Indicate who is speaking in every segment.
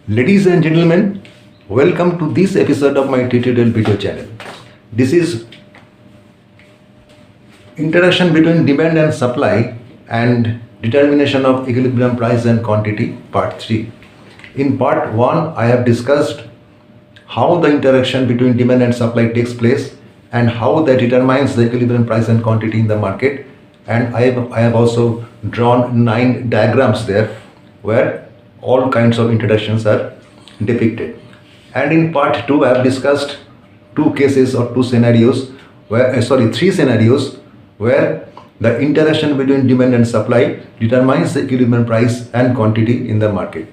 Speaker 1: Ladies and gentlemen, welcome to this episode of my tutorial video channel. This is interaction between demand and supply and determination of equilibrium price and quantity, part 3. In part 1, I have discussed how the interaction between demand and supply takes place and how that determines the equilibrium price and quantity in the market. And I have also drawn 9 diagrams there where all kinds of interactions are depicted. And in part 2, I have discussed 2 cases or 2 scenarios where, 3 scenarios where the interaction between demand and supply determines the equilibrium price and quantity in the market.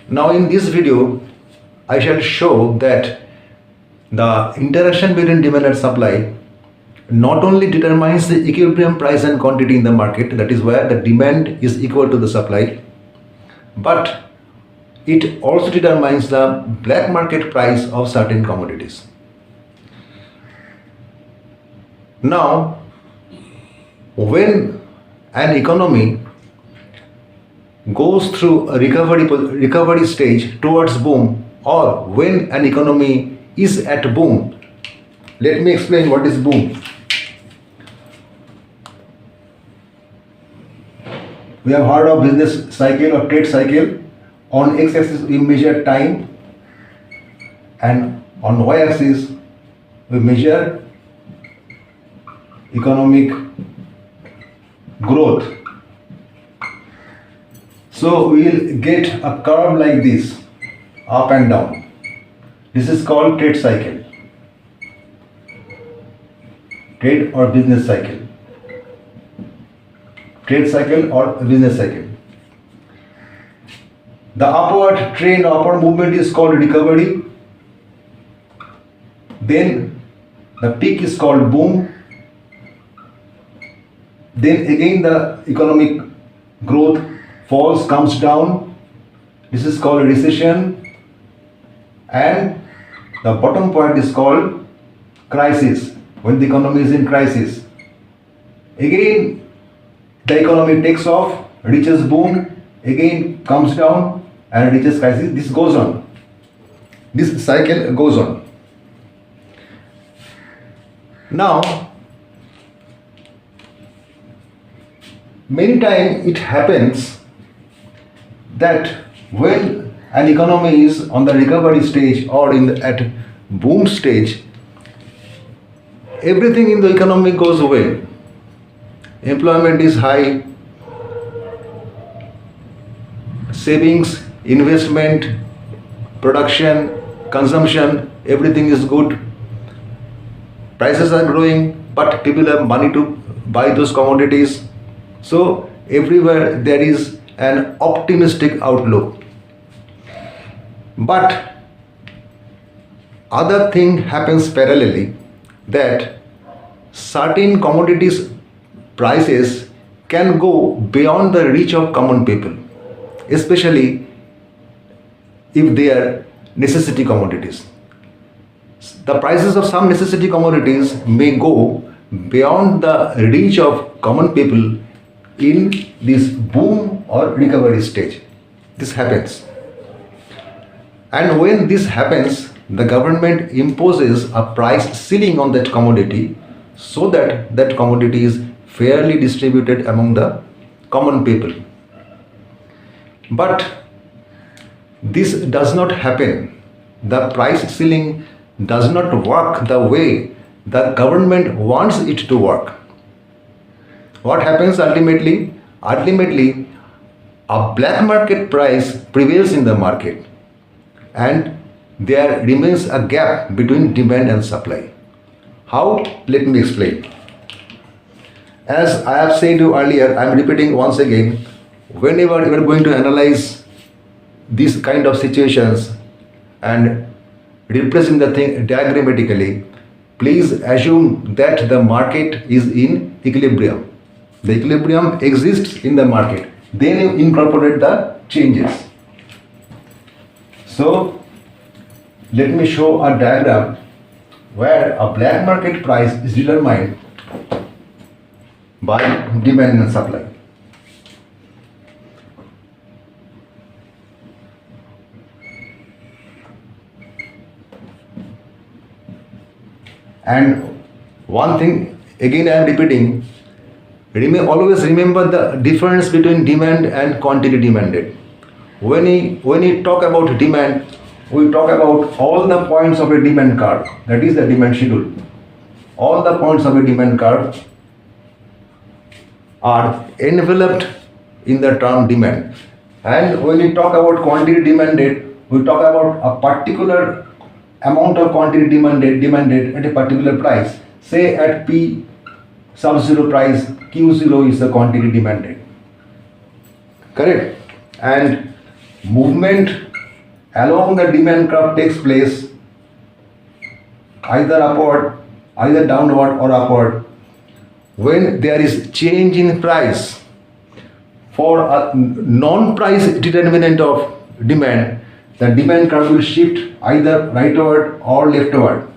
Speaker 1: Now in this video, I shall show that the interaction between demand and supply not only determines the equilibrium price and quantity in the market, that is where the demand is equal to the supply, but it also determines the black market price of certain commodities. Now, when an economy goes through a recovery stage towards boom, or when an economy is at boom, let me explain what is boom. We have heard of business cycle or trade cycle. On x-axis we measure time and on y-axis we measure economic growth. So we will get a curve like this, up and down. This is called trade cycle, trade or business cycle. Trade cycle or business cycle. The upward trend, upward movement is called recovery. Then the peak is called boom. Then again the economic growth falls, comes down. This is called recession. And the bottom point is called crisis, when the economy is in crisis. Again the economy takes off, reaches boom, again comes down and reaches crisis. This goes on. This cycle goes on. Now, many times it happens that when an economy is on the recovery stage or at boom stage, everything in the economy goes well. Employment is high, savings, investment, production, consumption, everything is good. Prices are growing, but people have money to buy those commodities. So everywhere there is an optimistic outlook. But other thing happens parallelly, that certain commodities prices can go beyond the reach of common people, especially if they are necessity commodities. The prices of some necessity commodities may go beyond the reach of common people in this boom or recovery stage. This happens. And when this happens, the government imposes a price ceiling on that commodity so that that commodity is fairly distributed among the common people. But this does not happen. The price ceiling does not work the way the government wants it to work. What happens ultimately? Ultimately, a black market price prevails in the market and there remains a gap between demand and supply. How? Let me explain. As I have said to you earlier, I am repeating once again, whenever you are going to analyze these kind of situations and represent the thing diagrammatically, please assume that the market is in equilibrium. The equilibrium exists in the market. Then you incorporate the changes. So let me show a diagram where a black market price is determined by demand and supply. And one thing, again I am repeating, always remember the difference between demand and quantity demanded. When we talk about demand, we talk about all the points of a demand curve, that is the demand schedule. All the points of a demand curve are enveloped in the term demand. And when we talk about quantity demanded, we talk about a particular amount of quantity demanded at a particular price. Say at P sub 0 price, Q0 is the quantity demanded. Correct? And movement along the demand curve takes place either upward, either downward or upward when there is change in price. For a non-price determinant of demand, the demand curve will shift either rightward or leftward.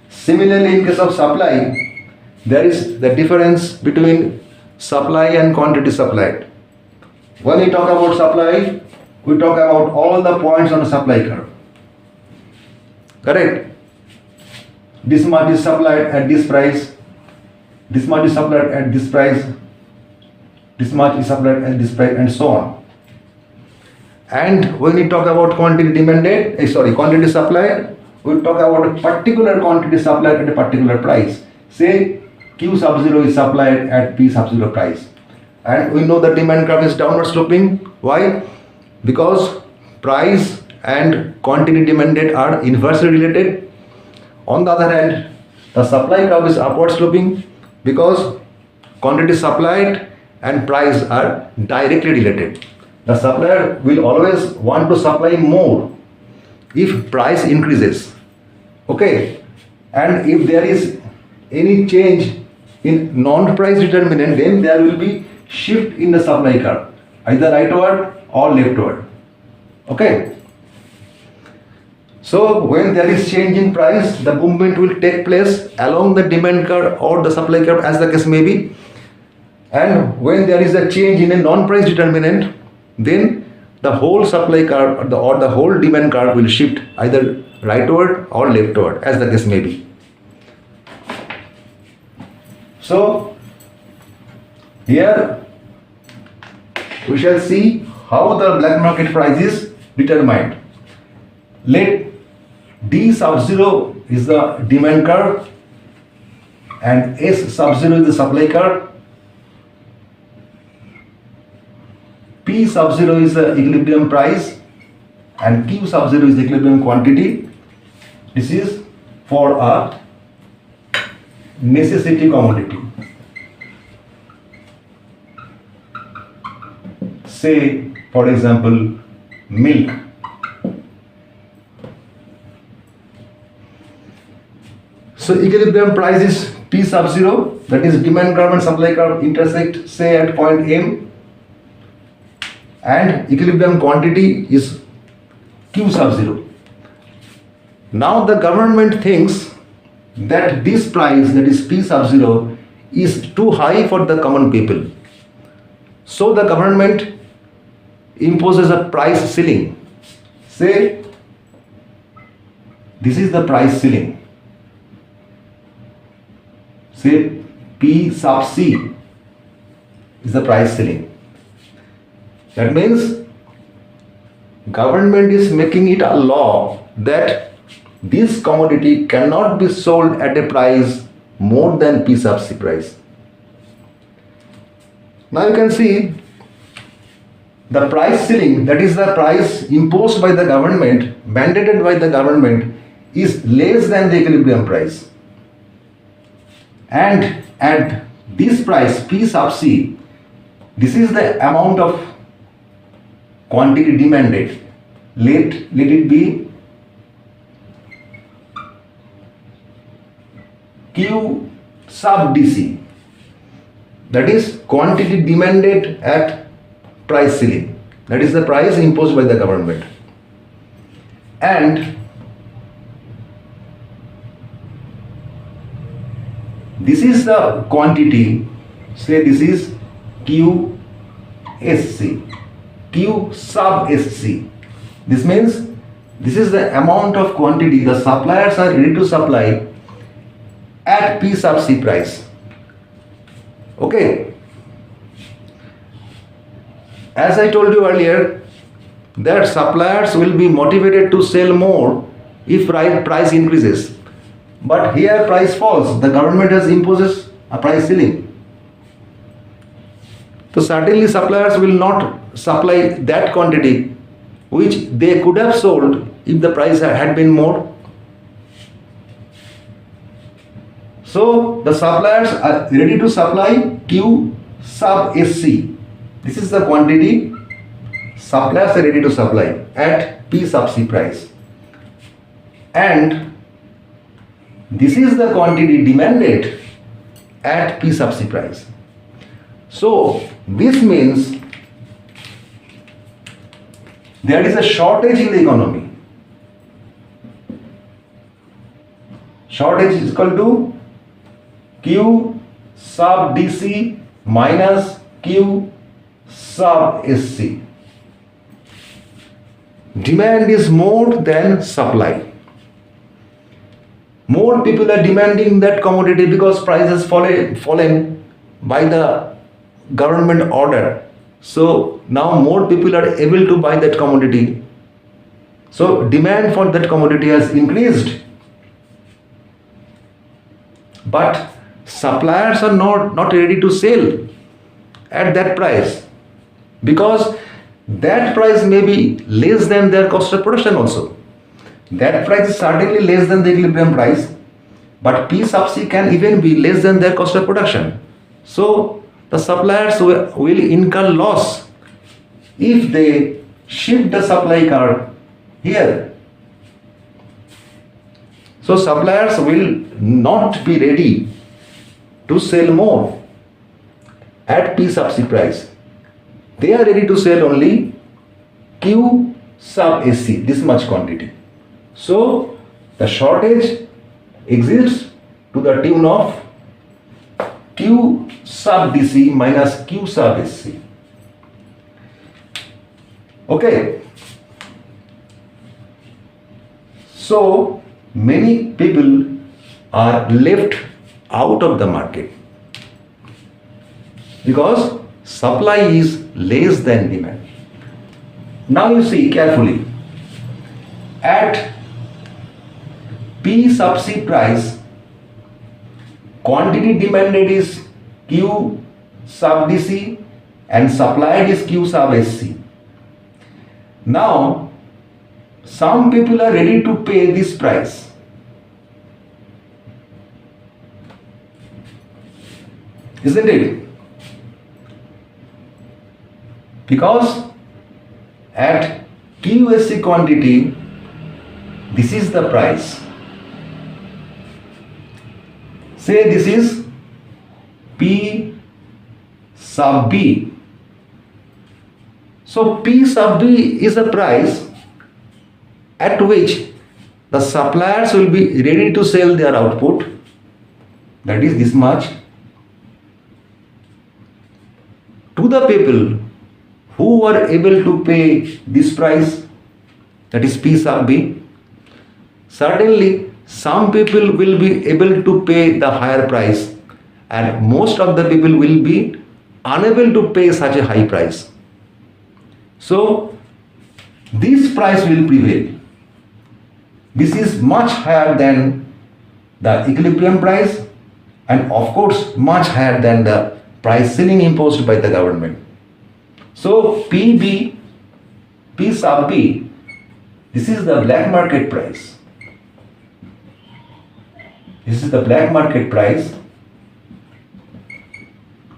Speaker 1: Similarly, in case of supply, there is the difference between supply and quantity supplied. When we talk about supply, we talk about all the points on the supply curve. Correct? This much is supplied at this price, this much is supplied at this price, this much is supplied at this price, and so on. And when we talk about quantity supplied, we talk about a particular quantity supplied at a particular price. Say Q sub 0 is supplied at P sub 0 price. And we know the demand curve is downward sloping. Why? Because price and quantity demanded are inversely related. On the other hand, the supply curve is upward sloping because quantity supplied and price are directly related. The supplier will always want to supply more if price increases. Okay, and if there is any change in non-price determinant, then there will be shift in the supply curve, either rightward or leftward. Okay. So when there is change in price, the movement will take place along the demand curve or the supply curve, as the case may be. And when there is a change in a non-price determinant, then the whole supply curve or the whole demand curve will shift either rightward or leftward, as the case may be. So here we shall see how the black market price is determined. Let D sub 0 is the demand curve and S sub 0 is the supply curve. P sub 0 is the equilibrium price and Q sub 0 is the equilibrium quantity. This is for a necessity commodity. Say, for example, milk. So equilibrium price is P sub 0, that is demand curve and supply curve intersect, say at point M, and equilibrium quantity is Q sub 0. Now the government thinks that this price, that is P sub 0, is too high for the common people. So the government imposes a price ceiling. Say this is the price ceiling. Say P sub C is the price ceiling. That means government is making it a law that this commodity cannot be sold at a price more than P sub C price. Now you can see the price ceiling, that is the price imposed by the government, mandated by the government, is less than the equilibrium price. And at this price P sub C, this is the amount of quantity demanded. Let it be Q sub DC, that is quantity demanded at price ceiling, that is the price imposed by the government. And this is the quantity, say this is QSC, Q sub SC. This means this is the amount of quantity the suppliers are ready to supply at P sub C price. Okay. As I told you earlier, that suppliers will be motivated to sell more if price increases. But here price falls. The government has imposes a price ceiling. So certainly suppliers will not supply that quantity which they could have sold if the price had been more. So the suppliers are ready to supply Q sub SC. This is the quantity suppliers are ready to supply at P sub C price. And this is the quantity demanded at P sub C price. So this means there is a shortage in the economy. Shortage is equal to Q sub DC minus Q sub SC. Demand is more than supply. More people are demanding that commodity because price has fallen by the government order. So now more people are able to buy that commodity. So demand for that commodity has increased. But suppliers are not ready to sell at that price because that price may be less than their cost of production also. That price is certainly less than the equilibrium price, but P sub C can even be less than their cost of production. So the suppliers will incur loss if they shift the supply curve here. So suppliers will not be ready to sell more at P sub C price. They are ready to sell only Q sub SC, this much quantity. So the shortage exists to the tune of Q sub DC minus Q sub SC. Okay. So many people are left out of the market because supply is less than demand. Now you see carefully, at P sub C price, quantity demanded is Q sub DC and supplied is Q sub SC. Now some people are ready to pay this price. Isn't it? Because at QSC quantity, this is the price. Say this is P sub B. So P sub B is a price at which the suppliers will be ready to sell their output, that is this much, to the people who are able to pay this price, that is P sub B. Certainly some people will be able to pay the higher price and most of the people will be unable to pay such a high price. So this price will prevail. This is much higher than the equilibrium price and of course much higher than the price ceiling imposed by the government. So P sub B, this is the black market price. This is the black market price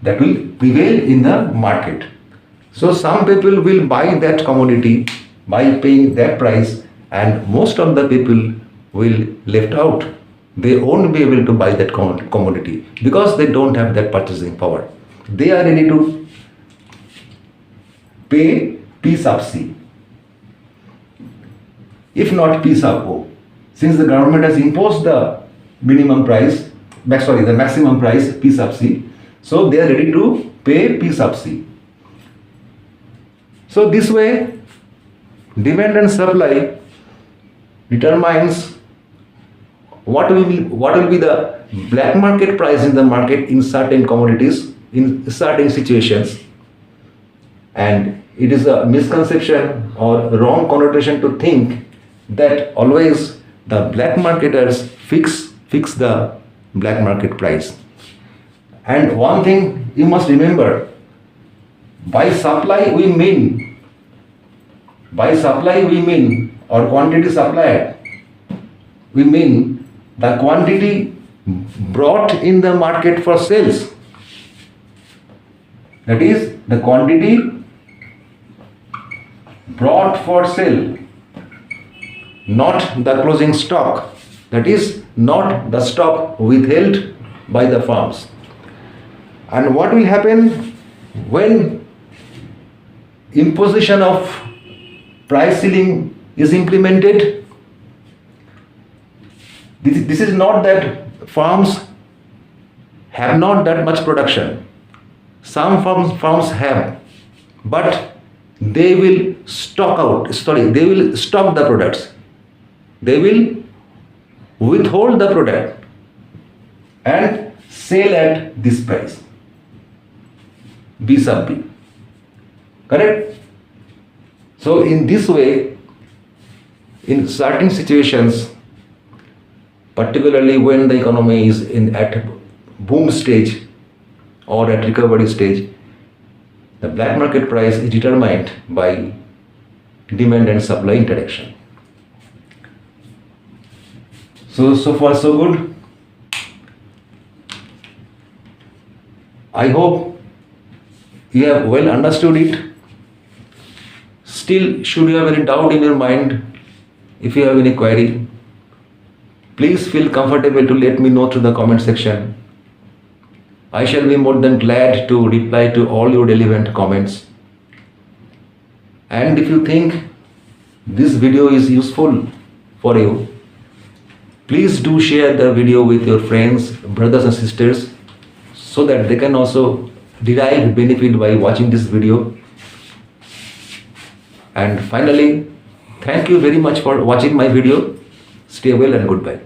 Speaker 1: that will prevail in the market. So some people will buy that commodity by paying that price and most of the people will left out. They won't be able to buy that commodity because they don't have that purchasing power. They are ready to pay P sub C, if not P sub O. Since the government has imposed the maximum price P sub C, so they are ready to pay P sub C. So this way, demand and supply determines what will be the black market price in the market in certain commodities in certain situations. And it is a misconception or wrong connotation to think that always the black marketers fix the black market price. And one thing you must remember, by supply we mean or quantity supplied, we mean the quantity brought in the market for sales. That is the quantity brought for sale, not the closing stock. That is not the stock withheld by the firms. And what will happen when imposition of price ceiling is implemented? This is not that firms have not that much production. Some firms have, but they will stock the products. They will withhold the product and sell at this price, B sub B. Correct? So in this way, in certain situations, particularly when the economy is at boom stage or at recovery stage, the black market price is determined by demand and supply interaction. So far so good. I hope you have well understood it. Still, should you have any doubt in your mind, if you have any query, please feel comfortable to let me know through the comment section. I shall be more than glad to reply to all your relevant comments. And if you think this video is useful for you, please do share the video with your friends, brothers and sisters, so that they can also derive benefit by watching this video. And finally, thank you very much for watching my video. Stay well and goodbye.